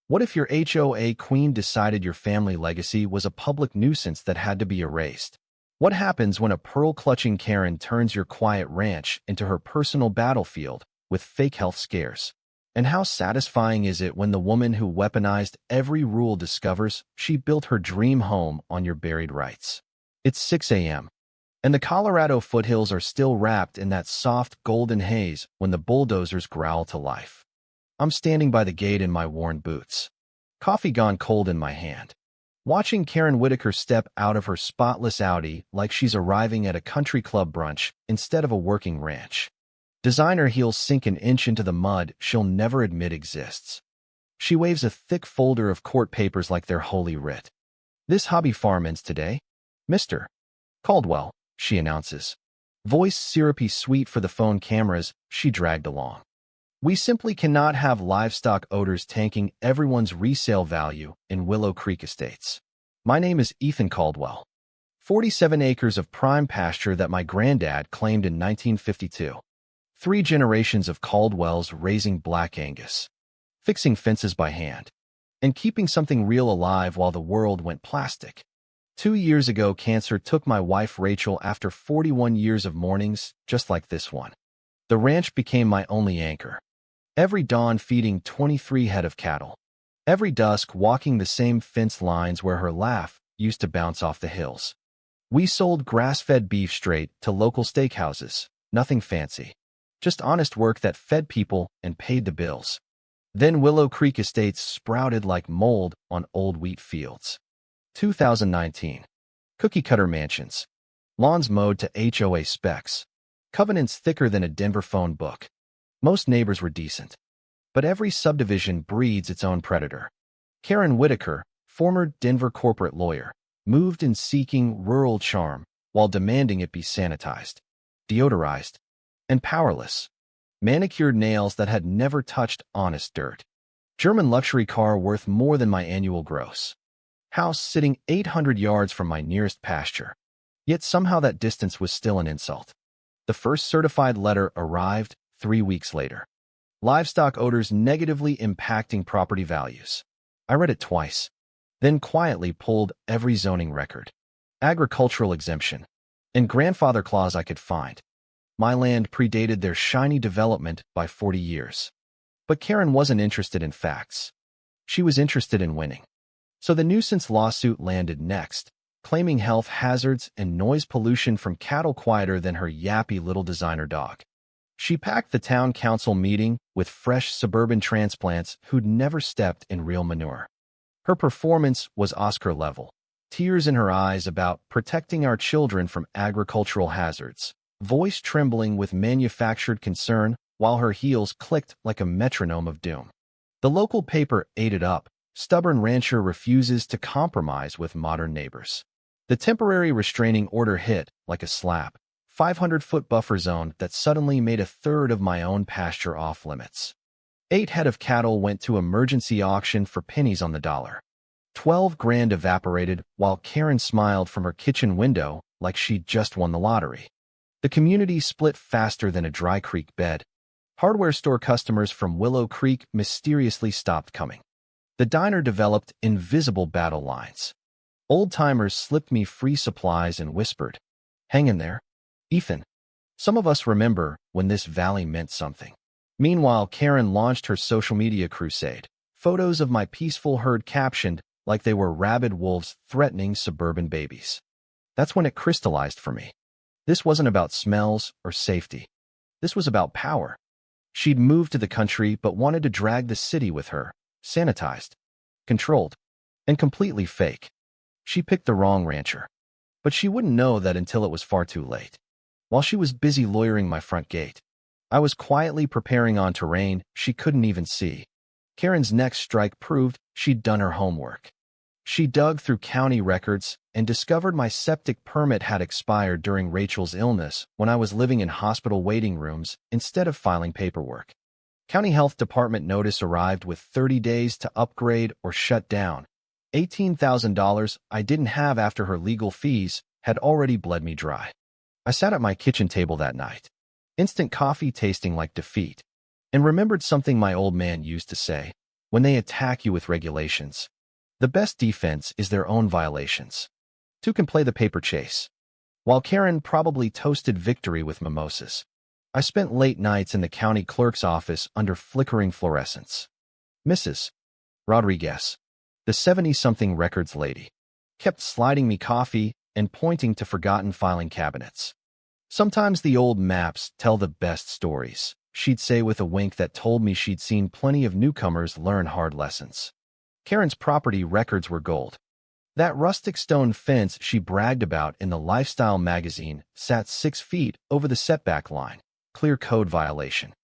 What if your HOA queen decided your family legacy was a public nuisance that had to be erased? What happens when a pearl-clutching Karen turns your quiet ranch into her personal battlefield with fake health scares? And how satisfying is it when the woman who weaponized every rule discovers she built her dream home on your buried rights? It's 6 a.m., and the Colorado foothills are still wrapped in that soft golden haze when the bulldozers growl to life. I'm standing by the gate in my worn boots, coffee gone cold in my hand, watching Karen Whitaker step out of her spotless Audi like she's arriving at a country club brunch instead of a working ranch. Designer heels sink an inch into the mud she'll never admit exists. She waves a thick folder of court papers like they're holy writ. "This hobby farm ends today, Mr. Caldwell," she announces. Voice syrupy sweet for the phone cameras she dragged along. "We simply cannot have livestock odors tanking everyone's resale value in Willow Creek Estates. My name is Ethan Caldwell. 47 acres of prime pasture that my granddad claimed in 1952. 3 generations of Caldwells raising Black Angus, fixing fences by hand, and keeping something real alive while the world went plastic. 2 years ago, cancer took my wife Rachel after 41 years of mornings just like this one. The ranch became my only anchor. Every dawn feeding 23 head of cattle. Every dusk walking the same fence lines where her laugh used to bounce off the hills. We sold grass-fed beef straight to local steakhouses, nothing fancy. Just honest work that fed people and paid the bills. Then Willow Creek Estates sprouted like mold on old wheat fields. 2019. Cookie-cutter mansions. Lawns mowed to HOA specs. Covenants thicker than a Denver phone book. Most neighbors were decent. But every subdivision breeds its own predator. Karen Whitaker, former Denver corporate lawyer, moved in seeking rural charm while demanding it be sanitized, deodorized, and powerless. Manicured nails that had never touched honest dirt. German luxury car worth more than my annual gross. House sitting 800 yards from my nearest pasture. Yet somehow that distance was still an insult. The first certified letter arrived 3 weeks later. Livestock odors negatively impacting property values. I read it twice, then quietly pulled every zoning record, agricultural exemption, and grandfather clause I could find. My land predated their shiny development by 40 years. But Karen wasn't interested in facts. She was interested in winning. So the nuisance lawsuit landed next, claiming health hazards and noise pollution from cattle quieter than her yappy little designer dog. She packed the town council meeting with fresh suburban transplants who'd never stepped in real manure. Her performance was Oscar level, tears in her eyes about protecting our children from agricultural hazards, voice trembling with manufactured concern while her heels clicked like a metronome of doom. The local paper ate it up. Stubborn rancher refuses to compromise with modern neighbors. The temporary restraining order hit like a slap. 500-foot buffer zone that suddenly made a third of my own pasture off limits. 8 head of cattle went to emergency auction for pennies on the dollar. 12 grand evaporated while Karen smiled from her kitchen window like she'd just won the lottery. The community split faster than a dry creek bed. Hardware store customers from Willow Creek mysteriously stopped coming. The diner developed invisible battle lines. Old-timers slipped me free supplies and whispered, "Hang in there, Ethan." Some of us remember when this valley meant something. Meanwhile, Karen launched her social media crusade. Photos of my peaceful herd captioned like they were rabid wolves threatening suburban babies. That's when it crystallized for me. This wasn't about smells or safety. This was about power. She'd moved to the country but wanted to drag the city with her. Sanitized, controlled, and completely fake. She picked the wrong rancher. But she wouldn't know that until it was far too late. While she was busy lawyering my front gate, I was quietly preparing on terrain she couldn't even see. Karen's next strike proved she'd done her homework. She dug through county records and discovered my septic permit had expired during Rachel's illness when I was living in hospital waiting rooms instead of filing paperwork. County Health Department notice arrived with 30 days to upgrade or shut down. $18,000 I didn't have after her legal fees had already bled me dry. I sat at my kitchen table that night, instant coffee tasting like defeat, and remembered something my old man used to say, when they attack you with regulations. The best defense is their own violations. Two can play the paper chase. While Karen probably toasted victory with mimosas, I spent late nights in the county clerk's office under flickering fluorescents. Mrs. Rodriguez, the 70-something records lady, kept sliding me coffee and pointing to forgotten filing cabinets. Sometimes the old maps tell the best stories, she'd say with a wink that told me she'd seen plenty of newcomers learn hard lessons. Karen's property records were gold. That rustic stone fence she bragged about in the lifestyle magazine sat 6 feet over the setback line, clear code violation.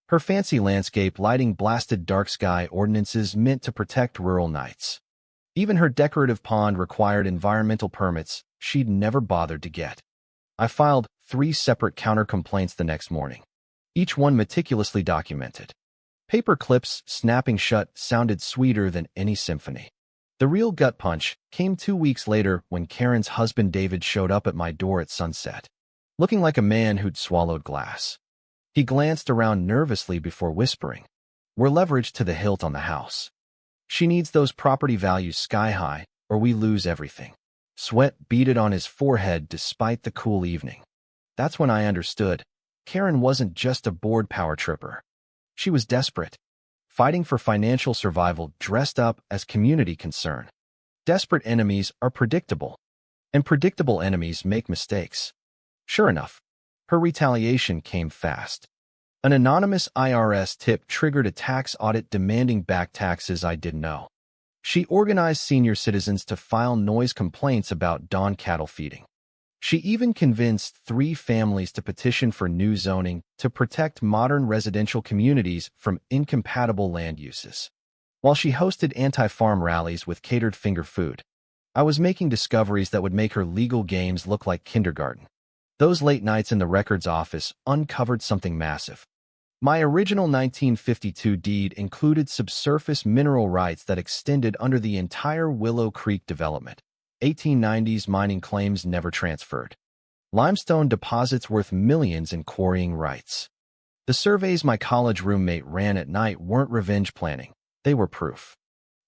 Her fancy landscape lighting blasted dark sky ordinances meant to protect rural nights. Even her decorative pond required environmental permits she'd never bothered to get. I filed 3 separate counter complaints the next morning, each one meticulously documented. Paper clips snapping shut sounded sweeter than any symphony. The real gut punch came 2 weeks later when Karen's husband David showed up at my door at sunset, looking like a man who'd swallowed glass. He glanced around nervously before whispering, "We're leveraged to the hilt on the house. She needs those property values sky high, or we lose everything." Sweat beaded on his forehead despite the cool evening. That's when I understood. Karen wasn't just a bored power tripper. She was desperate, fighting for financial survival dressed up as community concern. Desperate enemies are predictable, and predictable enemies make mistakes. Sure enough, her retaliation came fast. An anonymous IRS tip triggered a tax audit demanding back taxes I didn't know. She organized senior citizens to file noise complaints about dawn cattle feeding. She even convinced 3 families to petition for new zoning to protect modern residential communities from incompatible land uses. While she hosted anti-farm rallies with catered finger food, I was making discoveries that would make her legal games look like kindergarten. Those late nights in the records office uncovered something massive. My original 1952 deed included subsurface mineral rights that extended under the entire Willow Creek development. 1890s mining claims never transferred. Limestone deposits worth millions in quarrying rights. The surveys my college roommate ran at night weren't revenge planning. They were proof.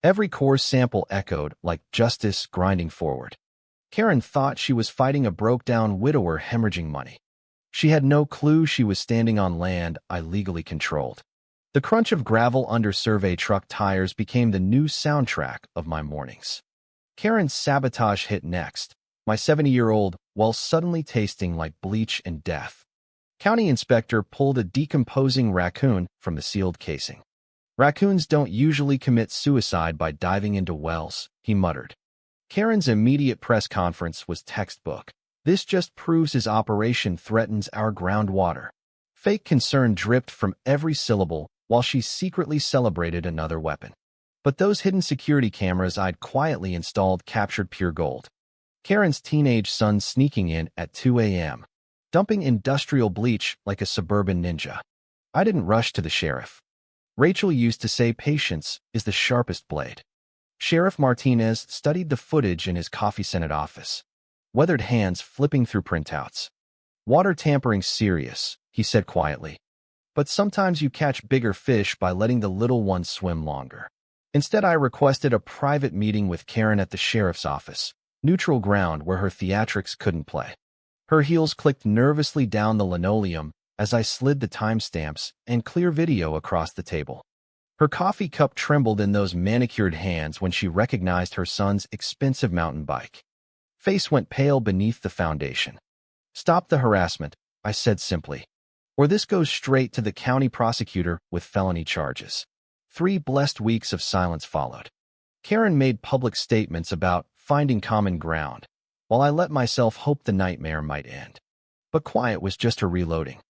Every core sample echoed like justice grinding forward. Karen thought she was fighting a broke-down widower hemorrhaging money. She had no clue she was standing on land I legally controlled. The crunch of gravel under survey truck tires became the new soundtrack of my mornings. Karen's sabotage hit next, my 70-year-old, while suddenly tasting like bleach and death. County inspector pulled a decomposing raccoon from the sealed casing. "Raccoons don't usually commit suicide by diving into wells," he muttered. Karen's immediate press conference was textbook. "This just proves his operation threatens our groundwater." Fake concern dripped from every syllable while she secretly celebrated another weapon. But those hidden security cameras I'd quietly installed captured pure gold. Karen's teenage son sneaking in at 2 a.m., dumping industrial bleach like a suburban ninja. I didn't rush to the sheriff. Rachel used to say patience is the sharpest blade. Sheriff Martinez studied the footage in his coffee-scented office, weathered hands flipping through printouts. "Water tampering's serious," he said quietly. "But sometimes you catch bigger fish by letting the little ones swim longer." Instead, I requested a private meeting with Karen at the sheriff's office, neutral ground where her theatrics couldn't play. Her heels clicked nervously down the linoleum as I slid the timestamps and clear video across the table. Her coffee cup trembled in those manicured hands when she recognized her son's expensive mountain bike. Face went pale beneath the foundation. "Stop the harassment," I said simply, "or this goes straight to the county prosecutor with felony charges." 3 blessed weeks of silence followed. Karen made public statements about finding common ground, while I let myself hope the nightmare might end. But quiet was just her reloading.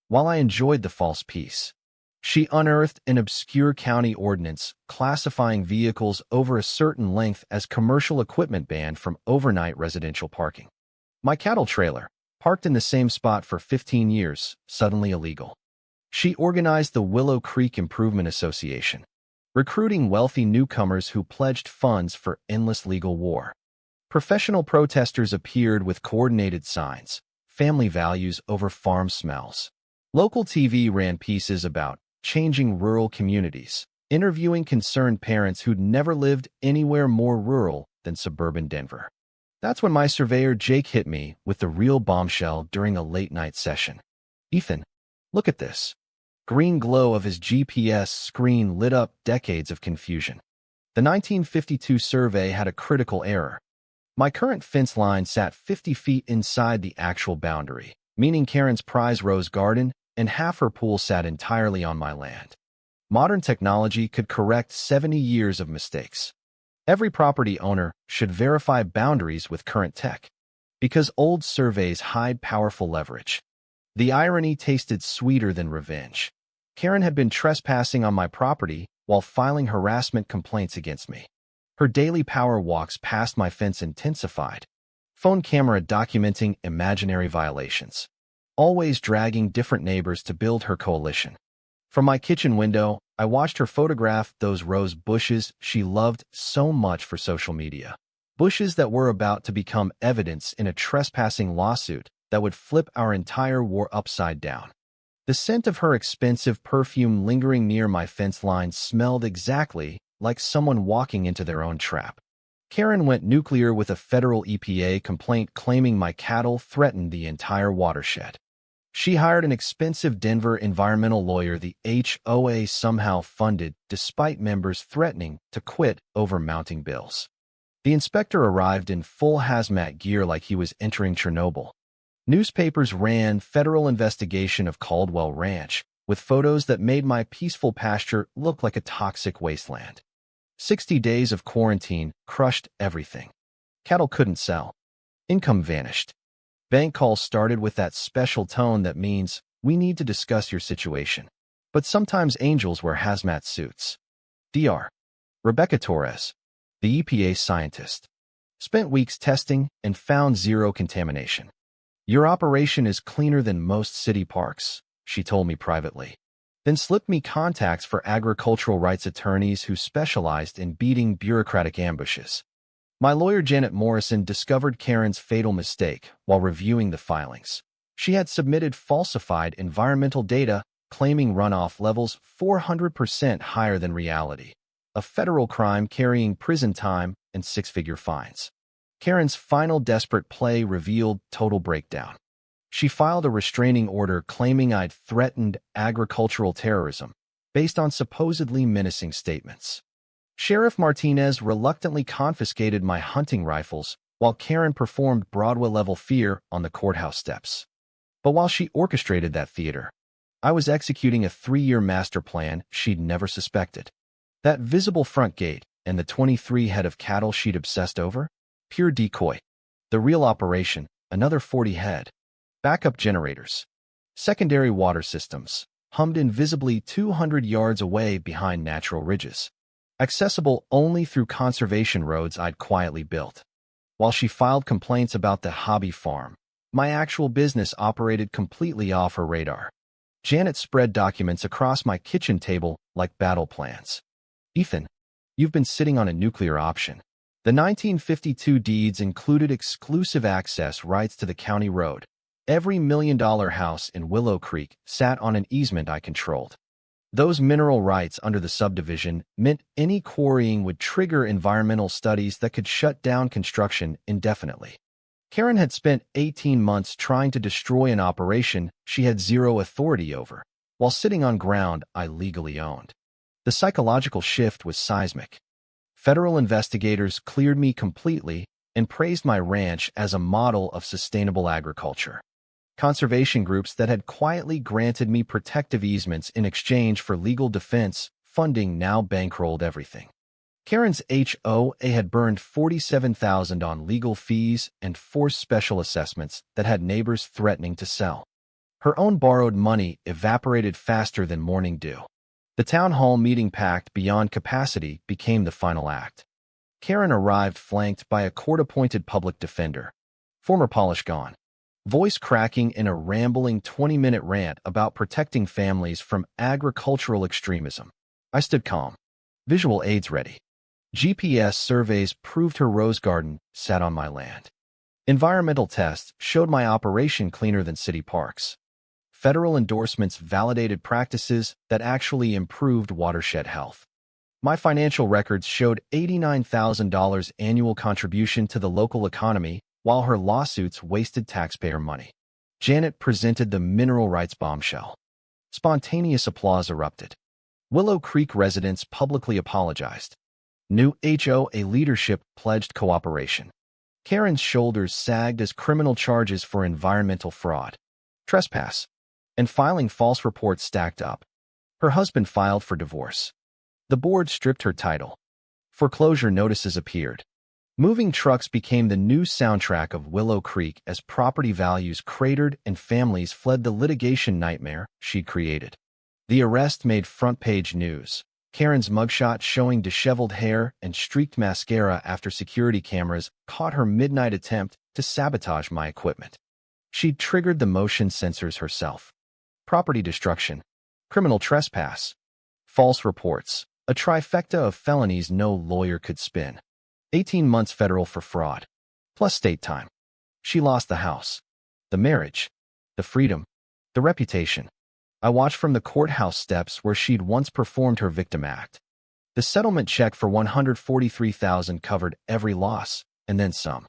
While I enjoyed the false peace, she unearthed an obscure county ordinance classifying vehicles over a certain length as commercial equipment banned from overnight residential parking. My cattle trailer, parked in the same spot for 15 years, suddenly illegal. She organized the Willow Creek Improvement Association, recruiting wealthy newcomers who pledged funds for endless legal war. Professional protesters appeared with coordinated signs, family values over farm smells. Local TV ran pieces about changing rural communities, interviewing concerned parents who'd never lived anywhere more rural than suburban Denver. That's when my surveyor Jake hit me with the real bombshell during a late-night session. "Ethan, look at this." Green glow of his GPS screen lit up decades of confusion. The 1952 survey had a critical error. My current fence line sat 50 feet inside the actual boundary, meaning Karen's prize rose garden and half her pool sat entirely on my land. Modern technology could correct 70 years of mistakes. Every property owner should verify boundaries with current tech, because old surveys hide powerful leverage. The irony tasted sweeter than revenge. Karen had been trespassing on my property while filing harassment complaints against me. Her daily power walks past my fence intensified, phone camera documenting imaginary violations, always dragging different neighbors to build her coalition. From my kitchen window, I watched her photograph those rose bushes she loved so much for social media. Bushes that were about to become evidence in a trespassing lawsuit that would flip our entire war upside down. The scent of her expensive perfume lingering near my fence line smelled exactly like someone walking into their own trap. Karen went nuclear with a federal EPA complaint claiming my cattle threatened the entire watershed. She hired an expensive Denver environmental lawyer the HOA somehow funded despite members threatening to quit over mounting bills. The inspector arrived in full hazmat gear like he was entering Chernobyl. Newspapers ran federal investigation of Caldwell Ranch, with photos that made my peaceful pasture look like a toxic wasteland. 60 days of quarantine crushed everything. Cattle couldn't sell. Income vanished. Bank calls started with that special tone that means, "We need to discuss your situation." But sometimes angels wear hazmat suits. Dr. Rebecca Torres, the EPA scientist, spent weeks testing and found zero contamination. "Your operation is cleaner than most city parks," she told me privately. Then slipped me contacts for agricultural rights attorneys who specialized in beating bureaucratic ambushes. My lawyer Janet Morrison discovered Karen's fatal mistake while reviewing the filings. She had submitted falsified environmental data claiming runoff levels 400% higher than reality, a federal crime carrying prison time and six-figure fines. Karen's final desperate play revealed total breakdown. She filed a restraining order claiming I'd threatened agricultural terrorism based on supposedly menacing statements. Sheriff Martinez reluctantly confiscated my hunting rifles while Karen performed Broadway-level fear on the courthouse steps. But while she orchestrated that theater, I was executing a 3-year master plan she'd never suspected. That visible front gate and the 23 head of cattle she'd obsessed over? Pure decoy. The real operation, another 40 head. Backup generators. Secondary water systems, hummed invisibly 200 yards away behind natural ridges, accessible only through conservation roads I'd quietly built. While she filed complaints about the hobby farm, my actual business operated completely off her radar. Janet spread documents across my kitchen table like battle plans. "Ethan, you've been sitting on a nuclear option." The 1952 deeds included exclusive access rights to the county road. Every million-dollar house in Willow Creek sat on an easement I controlled. Those mineral rights under the subdivision meant any quarrying would trigger environmental studies that could shut down construction indefinitely. Karen had spent 18 months trying to destroy an operation she had zero authority over, while sitting on ground I legally owned. The psychological shift was seismic. Federal investigators cleared me completely and praised my ranch as a model of sustainable agriculture. Conservation groups that had quietly granted me protective easements in exchange for legal defense funding now bankrolled everything. Karen's HOA had burned $47,000 on legal fees and forced special assessments that had neighbors threatening to sell. Her own borrowed money evaporated faster than morning dew. The town hall meeting packed beyond capacity became the final act. Karen arrived flanked by a court-appointed public defender, former polish gone, voice cracking in a rambling 20-minute rant about protecting families from agricultural extremism. I stood calm, visual aids ready. GPS surveys proved her rose garden sat on my land. Environmental tests showed my operation cleaner than city parks. Federal endorsements validated practices that actually improved watershed health. My financial records showed $89,000 annual contribution to the local economy, while her lawsuits wasted taxpayer money. Janet presented the mineral rights bombshell. Spontaneous applause erupted. Willow Creek residents publicly apologized. New HOA leadership pledged cooperation. Karen's shoulders sagged as criminal charges for environmental fraud, trespass, and filing false reports stacked up. Her husband filed for divorce. The board stripped her title. Foreclosure notices appeared. Moving trucks became the new soundtrack of Willow Creek as property values cratered and families fled the litigation nightmare she'd created. The arrest made front-page news. Karen's mugshot showing disheveled hair and streaked mascara after security cameras caught her midnight attempt to sabotage my equipment. She'd triggered the motion sensors herself. Property destruction, criminal trespass, false reports, a trifecta of felonies no lawyer could spin. 18 months federal for fraud, plus state time. She lost the house, the marriage, the freedom, the reputation. I watched from the courthouse steps where she'd once performed her victim act. The settlement check for $143,000 covered every loss, and then some.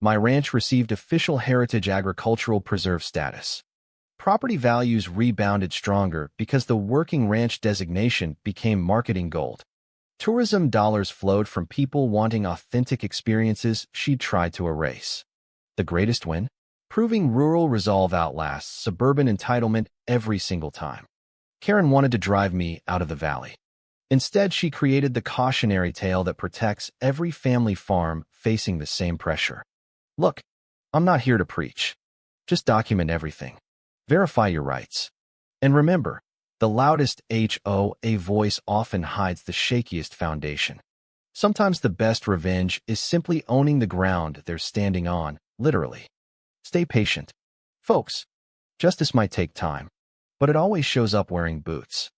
My ranch received official Heritage Agricultural Preserve status. Property values rebounded stronger because the working ranch designation became marketing gold. Tourism dollars flowed from people wanting authentic experiences she'd tried to erase. The greatest win? Proving rural resolve outlasts suburban entitlement every single time. Karen wanted to drive me out of the valley. Instead, she created the cautionary tale that protects every family farm facing the same pressure. Look, I'm not here to preach. Just document everything. Verify your rights. And remember, the loudest HOA voice often hides the shakiest foundation. Sometimes the best revenge is simply owning the ground they're standing on, literally. Stay patient. Folks, justice might take time, but it always shows up wearing boots.